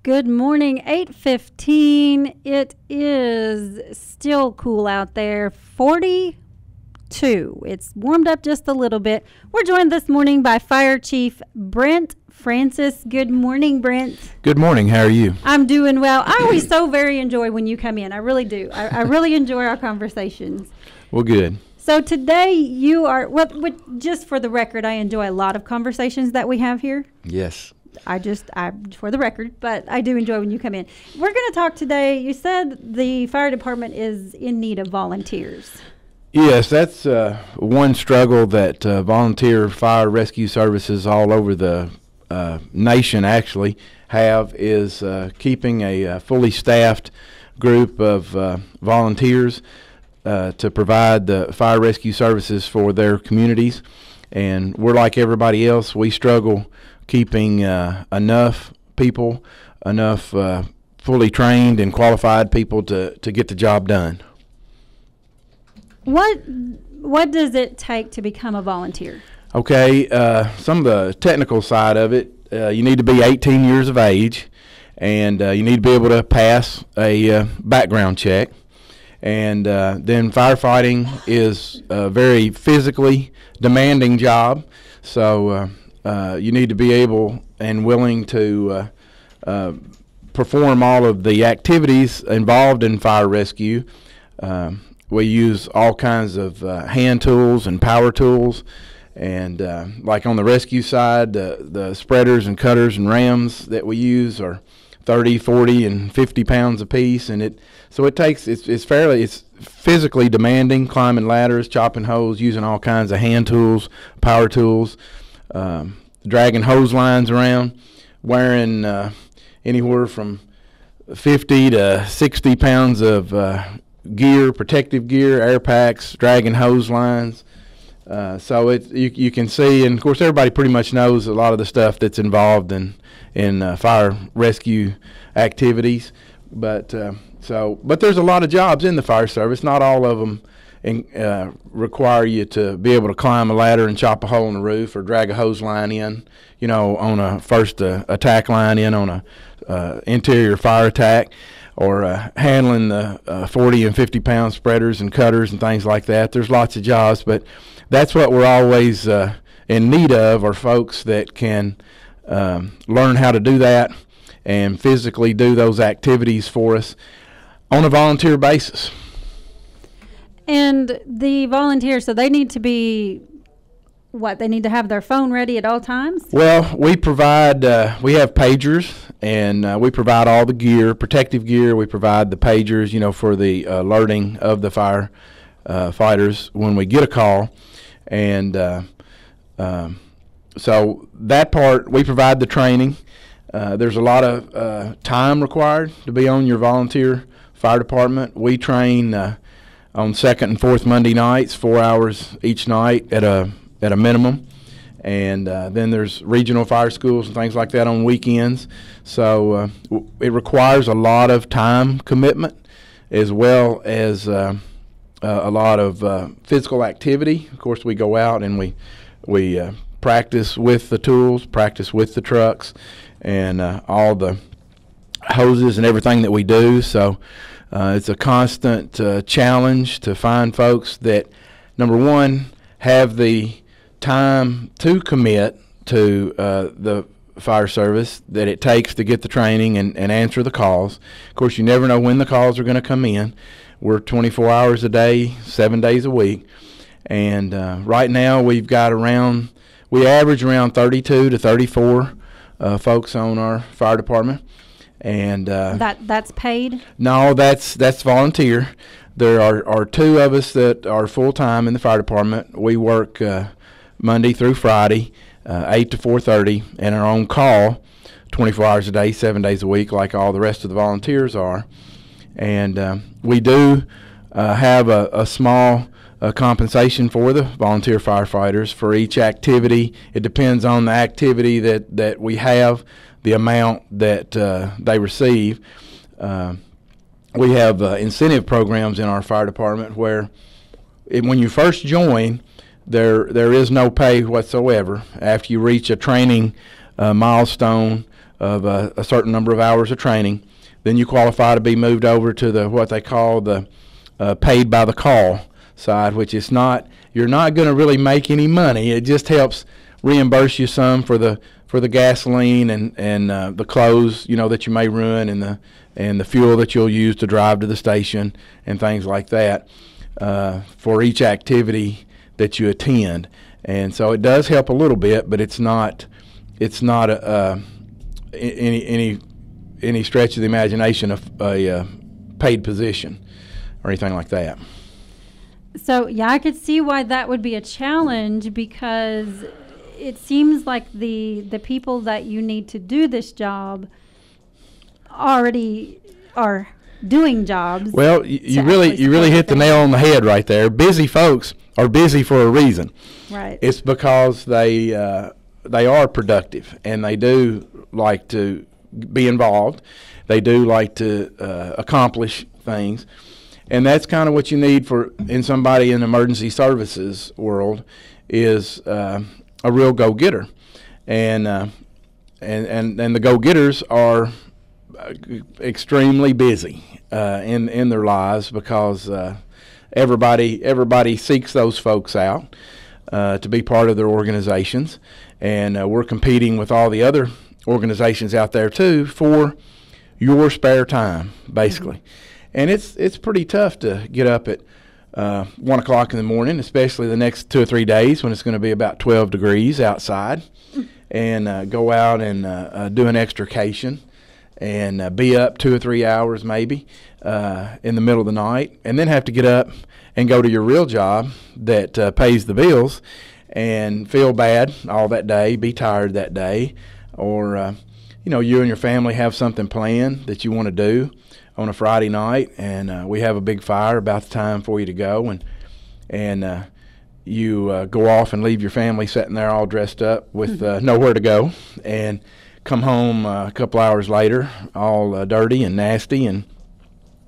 Good morning, 8:15. It is still cool out there, 42. It's warmed up just a little bit. We're joined this morning by Fire Chief Brent Francis. Good morning, Brent. Good morning. How are you? I'm doing well. I always so very enjoy when you come in. I really do. I really enjoy our conversations. Well, good. So today you are, just for the record, I enjoy a lot of conversations that we have here. Yes. For the record, but I do enjoy when you come in. We're going to talk today. You said the fire department is in need of volunteers. Yes, that's one struggle that volunteer fire rescue services all over the nation actually have is keeping a fully staffed group of volunteers to provide the fire rescue services for their communities. And we're like everybody else. We struggle keeping enough people, enough fully trained and qualified people to get the job done. What does it take to become a volunteer? Okay, some of the technical side of it, you need to be 18 years of age, and you need to be able to pass a background check. And then firefighting is a very physically demanding job, so you need to be able and willing to perform all of the activities involved in fire rescue. We use all kinds of hand tools and power tools, and like on the rescue side, the spreaders and cutters and rams that we use are 30, 40, and 50 pounds apiece, and it's physically demanding, climbing ladders, chopping hose, using all kinds of hand tools, power tools, dragging hose lines around, wearing anywhere from 50 to 60 pounds of gear, protective gear, air packs, dragging hose lines. So you can see, and of course everybody pretty much knows a lot of the stuff that's involved in fire rescue activities. But there's a lot of jobs in the fire service. Not all of them require you to be able to climb a ladder and chop a hole in the roof or drag a hose line in, on a first attack line in on a interior fire attack, or handling the 40 and 50 pound spreaders and cutters and things like that. There's lots of jobs, but that's what we're always in need of, are folks that can learn how to do that and physically do those activities for us on a volunteer basis. And the volunteers, so they need to be, they need to have their phone ready at all times? Well, we provide, we have pagers, and we provide all the gear, protective gear. We provide the pagers, for the alerting of the fire fighters when we get a call. And so that part, we provide the training. There's a lot of time required to be on your volunteer fire department. We train on second and fourth Monday nights, 4 hours each night at a minimum, and then there's regional fire schools and things like that on weekends. So it requires a lot of time commitment, as well as a lot of physical activity. Of course, we go out and we practice with the tools, practice with the trucks, and all the hoses and everything that we do. So it's a constant challenge to find folks that, number one, have the time to commit to the fire service that it takes to get the training and answer the calls. Of course, you never know when the calls are going to come in. We're 24 hours a day, 7 days a week. And right now we average around 32 to 34 folks on our fire department. And that's paid? No, that's volunteer. There are two of us that are full-time in the fire department. We work Monday through Friday, 8 to 4:30, and are on call 24 hours a day, 7 days a week, like all the rest of the volunteers are. And we do have a small compensation for the volunteer firefighters for each activity. It depends on the activity that we have, the amount that they receive. We have incentive programs in our fire department where when you first join, there is no pay whatsoever. After you reach a training milestone of a certain number of hours of training, then you qualify to be moved over to the what they call the paid by the call side, which is not, you're not going to really make any money. It just helps reimburse you some for the gasoline and the clothes, that you may run, and the fuel that you'll use to drive to the station and things like that for each activity that you attend. And so it does help a little bit, but it's not any stretch of the imagination of a paid position or anything like that. So, yeah, I could see why that would be a challenge, because it seems like the people that you need to do this job already are doing jobs. Well, you really hit the nail on the head right there. Busy folks are busy for a reason. Right. It's because they are productive, and they do like to be involved. They do like to accomplish things. And that's kind of what you need in somebody in emergency services world, is a real go-getter, and the go-getters are extremely busy in their lives, because everybody seeks those folks out to be part of their organizations, and we're competing with all the other organizations out there too for your spare time, basically. Mm-hmm. And it's pretty tough to get up at 1 o'clock in the morning, especially the next 2 or 3 days when it's going to be about 12 degrees outside, and go out and do an extrication and be up 2 or 3 hours maybe in the middle of the night, and then have to get up and go to your real job that pays the bills, and feel bad all that day, be tired that day, or you and your family have something planned that you want to do on a Friday night, and we have a big fire about the time for you to go, and you go off and leave your family sitting there all dressed up with nowhere to go, and come home a couple hours later all dirty and nasty, and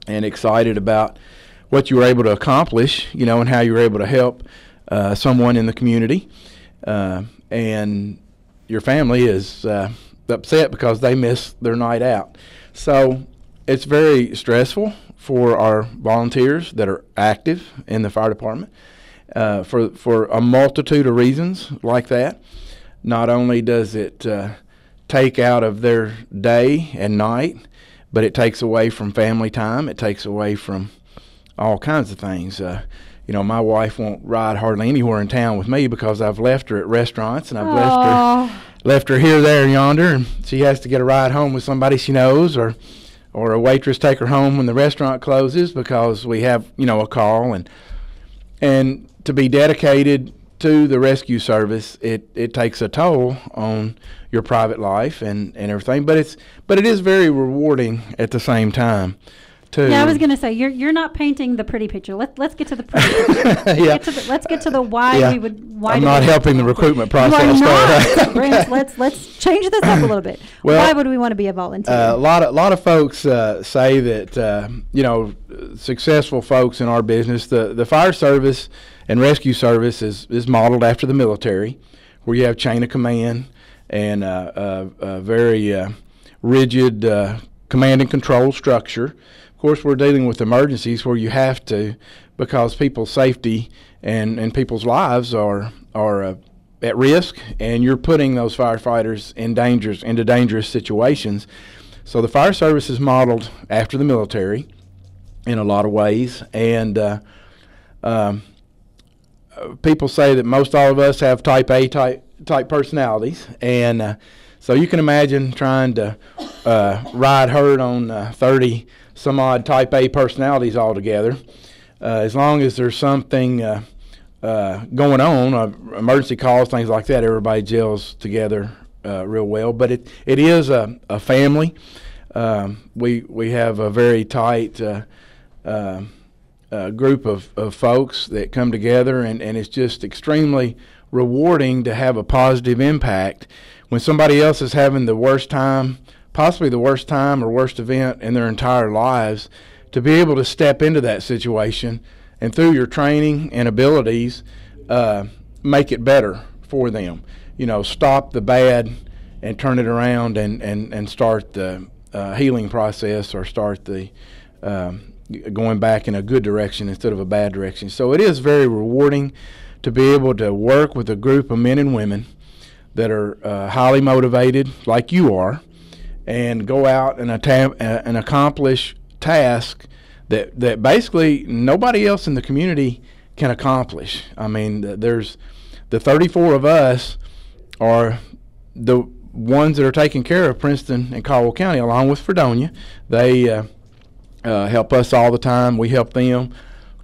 excited about what you were able to accomplish, and how you were able to help someone in the community, and your family is upset because they missed their night out. So it's very stressful for our volunteers that are active in the fire department for a multitude of reasons like that. Not only does it take out of their day and night, but it takes away from family time. It takes away from all kinds of things. My wife won't ride hardly anywhere in town with me because I've left her at restaurants, and I've left her here, there, and yonder, and she has to get a ride home with somebody she knows, or a waitress take her home when the restaurant closes because we have, a call. And to be dedicated to the rescue service, it takes a toll on your private life and everything. But it is very rewarding at the same time. Yeah, I was going to say, you're not painting the pretty picture. Let's get to the pretty picture. Yeah. Let's get to the why we would. Why I'm not helping the recruitment process. You are not. Brent, let's change this up a little bit. Well, why would we want to be a volunteer? A lot of folks say that successful folks in our business, the fire service and rescue service is modeled after the military, where you have chain of command and a very rigid command and control structure. Of course, we're dealing with emergencies where you have to, because people's safety and people's lives are at risk, and you're putting those firefighters into dangerous situations. So the fire service is modeled after the military in a lot of ways, and people say that most all of us have type A type personalities, and so you can imagine trying to ride herd on 30 some odd type A personalities all together. As long as there's something going on, emergency calls, things like that, everybody gels together real well. But it is a family. We have a very tight group of folks that come together, and it's just extremely rewarding to have a positive impact when somebody else is having the worst time, possibly the worst time or worst event in their entire lives, to be able to step into that situation and through your training and abilities make it better for them. Stop the bad and turn it around and start the healing process, or start the going back in a good direction instead of a bad direction. So it is very rewarding to be able to work with a group of men and women that are highly motivated, like you are, and go out and accomplish tasks that basically nobody else in the community can accomplish. I mean, there's the 34 of us are the ones that are taking care of Princeton and Caldwell County, along with Fredonia. They help us all the time. We help them.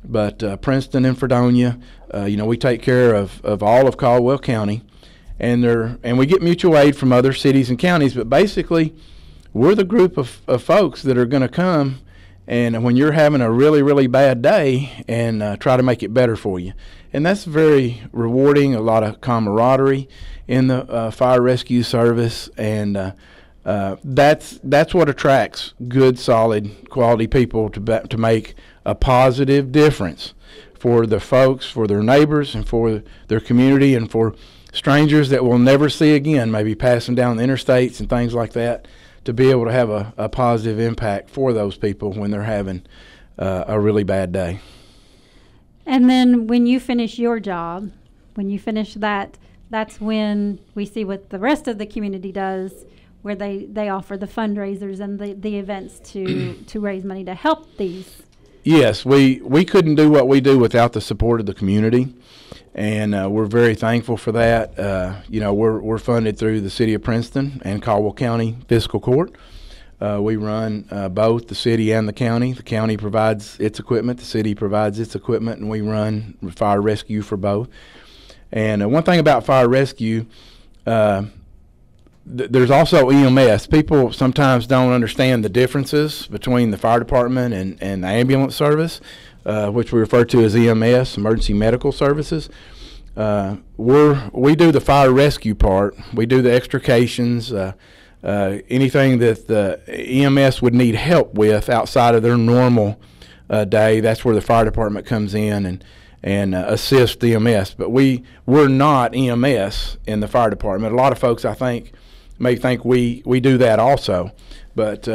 But Princeton and Fredonia, we take care of all of Caldwell County, and we get mutual aid from other cities and counties. But basically, we're the group of folks that are going to come, and when you're having a really, really bad day, and try to make it better for you. And that's very rewarding. A lot of camaraderie in the fire rescue service, and that's what attracts good, solid, quality people to make a positive difference for the folks, for their neighbors, and for their community, and for strangers that we'll never see again, maybe passing down the interstates and things like that, to be able to have a positive impact for those people when they're having a really bad day. And then when you finish your job, when you finish that, that's when we see what the rest of the community does, where they offer the fundraisers and the events to raise money to help these. Yes, we couldn't do what we do without the support of the community, and we're very thankful for that. We're funded through the City of Princeton and Caldwell County Fiscal Court. We run both the city and the county. The county provides its equipment, the city provides its equipment, and we run fire rescue for both. And one thing about fire rescue, there's also EMS. People sometimes don't understand the differences between the fire department and the ambulance service, which we refer to as EMS, Emergency Medical Services. We do the fire rescue part. We do the extrications, anything that the EMS would need help with outside of their normal day. That's where the fire department comes in and assist EMS. But we're not EMS in the fire department. A lot of folks, I think, may think we do that also, but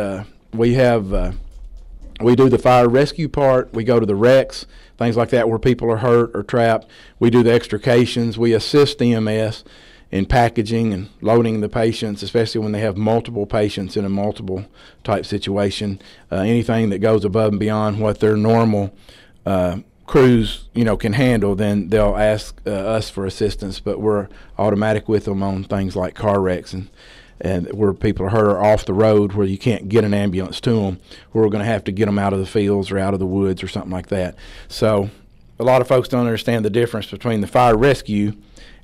we do the fire rescue part. We go to the wrecks, things like that, where people are hurt or trapped. We do the extrications. We assist EMS in packaging and loading the patients, especially when they have multiple patients in a multiple type situation. Anything that goes above and beyond what their normal crews can handle, then they'll ask us for assistance. But we're automatic with them on things like car wrecks and where people are hurt or off the road where you can't get an ambulance to them, where we're going to have to get them out of the fields or out of the woods or something like that. So a lot of folks don't understand the difference between the fire rescue,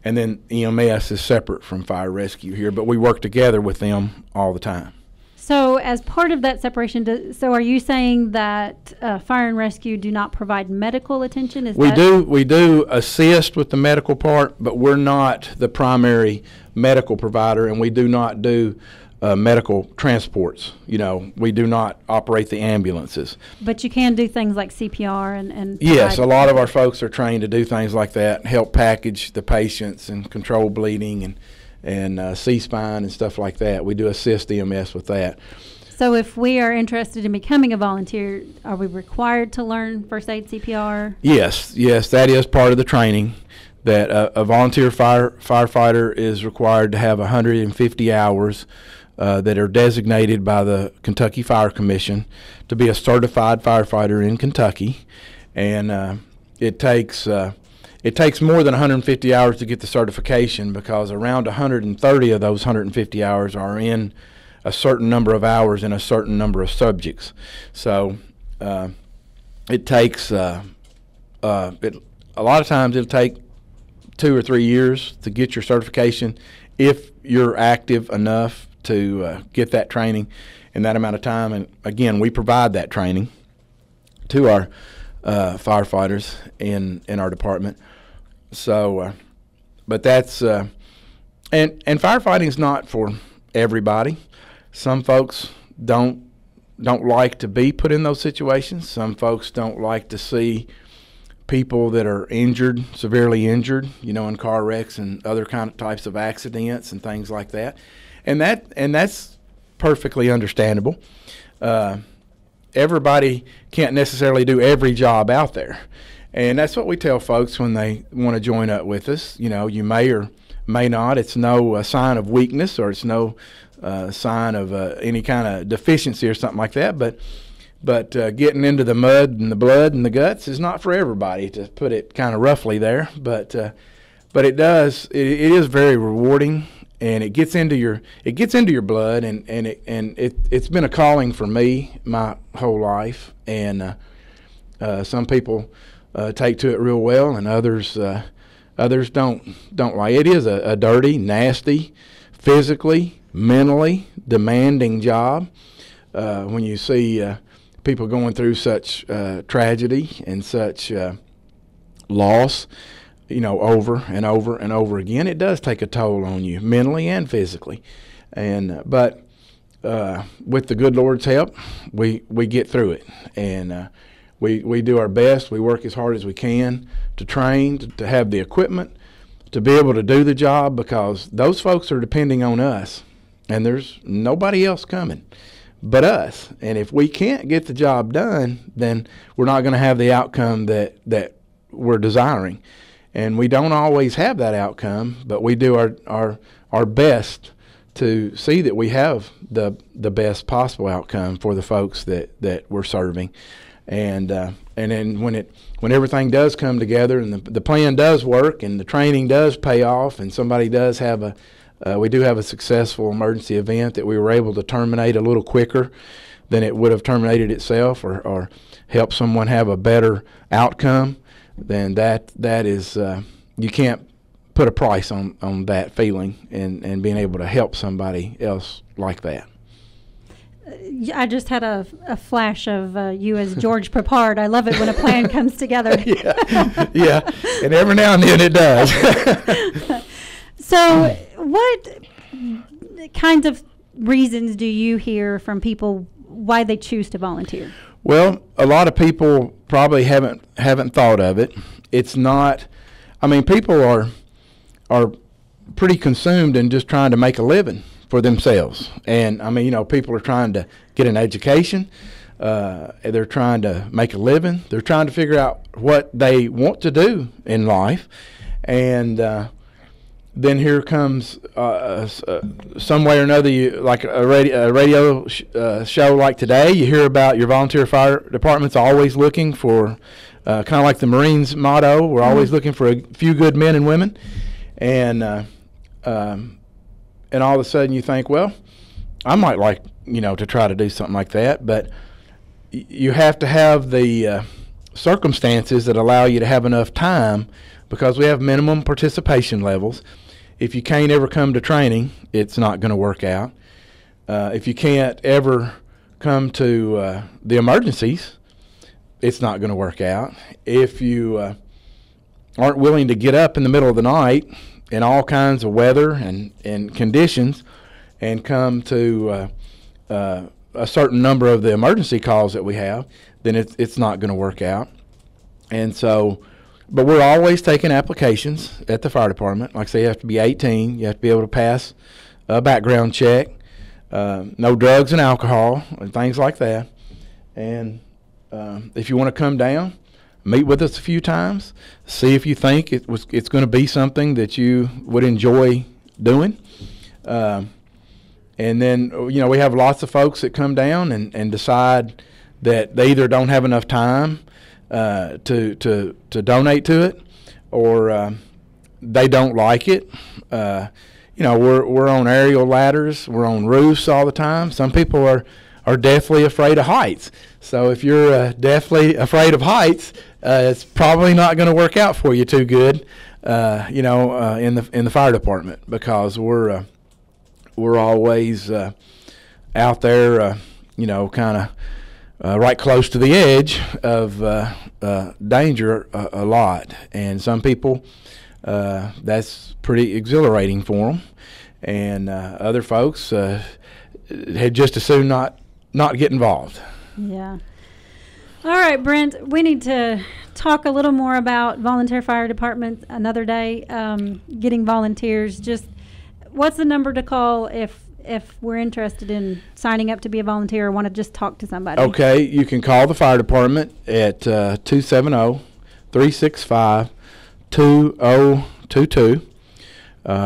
and then EMS is separate from fire rescue here, but we work together with them all the time. So as part of that separation, so are you saying that fire and rescue do not provide medical attention? We do assist with the medical part, but we're not the primary medical provider, and we do not do medical transports. We do not operate the ambulances. But you can do things like CPR and yes, a lot of our folks are trained to do things like that, help package the patients and control bleeding and C-spine and stuff like that. We do assist EMS with that. So if we are interested in becoming a volunteer, are we required to learn first aid CPR? Yes, that is part of the training, that a volunteer firefighter is required to have 150 hours that are designated by the Kentucky Fire Commission to be a certified firefighter in Kentucky. And it takes more than 150 hours to get the certification, because around 130 of those 150 hours are in a certain number of hours in a certain number of subjects. So it takes a lot of times it'll take 2 or 3 years to get your certification if you're active enough to get that training in that amount of time. And again, we provide that training to our firefighters in our department. So, but that's and firefighting is not for everybody. Some folks don't like to be put in those situations. Some folks don't like to see people that are injured, severely injured, in car wrecks and other kind of types of accidents and things like that. and that's perfectly understandable. Everybody can't necessarily do every job out there, and that's what we tell folks when they want to join up with us. You know, you may or may not. It's no sign of weakness, or it's no sign of any kind of deficiency or something like that. But getting into the mud and the blood and the guts is not for everybody, to put it kind of roughly there. But it does. It is very rewarding, and it gets into your blood, and it's been a calling for me my whole life. And some people take to it real well, and others don't like it. It is a dirty, nasty, physically, mentally demanding job. When you see people going through such tragedy and such loss, you know, over and over and over again, it does take a toll on you mentally and physically. And but with the good Lord's help, we get through it, and we do our best. We work as hard as we can to train, to have the equipment, to be able to do the job, because those folks are depending on us, and there's nobody else coming but us. And if we can't get the job done, then we're not going to have the outcome that we're desiring. And we don't always have that outcome, but we do our best to see that we have the best possible outcome for the folks that we're serving. And then when everything does come together, and the plan does work, and the training does pay off, and somebody does have we do have a successful emergency event that we were able to terminate a little quicker than it would have terminated itself, or help someone have a better outcome, then that is you can't put a price on that feeling, and being able to help somebody else like that. I just had a flash of you as George Papard. I love it when a plan comes together. yeah, and every now and then it does. So what kinds of reasons do you hear from people why they choose to volunteer? Well, a lot of people probably haven't thought of it. It's not, I mean, people are pretty consumed in just trying to make a living for themselves. And I mean, you know, people are trying to get an education. They're trying to make a living. They're trying to figure out what they want to do in life. And then here comes some way or another, like a radio show like today, you hear about your volunteer fire department's always looking for, kind of like the Marines motto, we're always looking for a few good men and women. And all of a sudden you think, well, I might like, you know, to try to do something like that. But you have to have the circumstances that allow you to have enough time, because we have minimum participation levels. If you can't ever come to training, it's not going to work out. If you can't ever come to the emergencies, it's not going to work out. If you aren't willing to get up in the middle of the night in all kinds of weather and conditions and come to a certain number of the emergency calls that we have, then it's not going to work out. And so, but we're always taking applications at the fire department. Like I say, you have to be 18. You have to be able to pass a background check, no drugs and alcohol and things like that. And if you want to come down, meet with us a few times, see if you think it's going to be something that you would enjoy doing. And then, you know, we have lots of folks that come down and decide that they either don't have enough time to donate to it, or they don't like it. You know, we're on aerial ladders, we're on roofs all the time. Some people are deathly afraid of heights. So if you're deathly afraid of heights, it's probably not going to work out for you too good, you know, in the fire department, because we're always out there, you know, kind of right close to the edge of danger a lot. And some people, that's pretty exhilarating for them, and other folks had just as soon not get involved. Yeah. All right, Brent, we need to talk a little more about volunteer fire department another day, getting volunteers. Just what's the number to call if if we're interested in signing up to be a volunteer or want to just talk to somebody? Okay, you can call the fire department at 270-365-2022.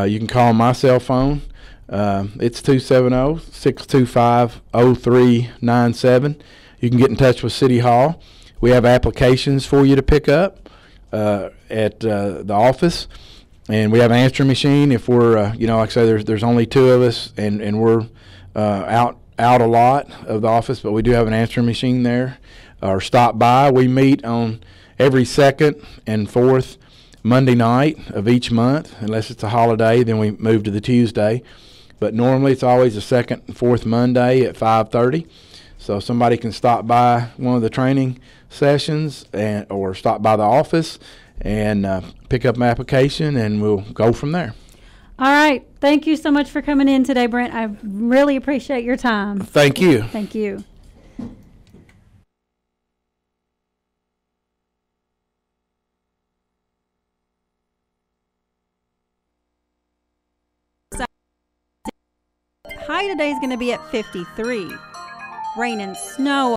You can call my cell phone. It's 270-625-0397. You can get in touch with City Hall. We have applications for you to pick up at the office, and we have an answering machine. If we're, like I say, there's only two of us, and we're out a lot of the office, but we do have an answering machine there. Or stop by. We meet on every second and fourth Monday night of each month, unless it's a holiday, then we move to the Tuesday. But normally it's always the second and fourth Monday at 5:30. So somebody can stop by one of the training sessions or stop by the office and pick up an application, and we'll go from there. All right. Thank you so much for coming in today, Brent. I really appreciate your time. Thank you. Thank you. High today is going to be at 53. Rain and snow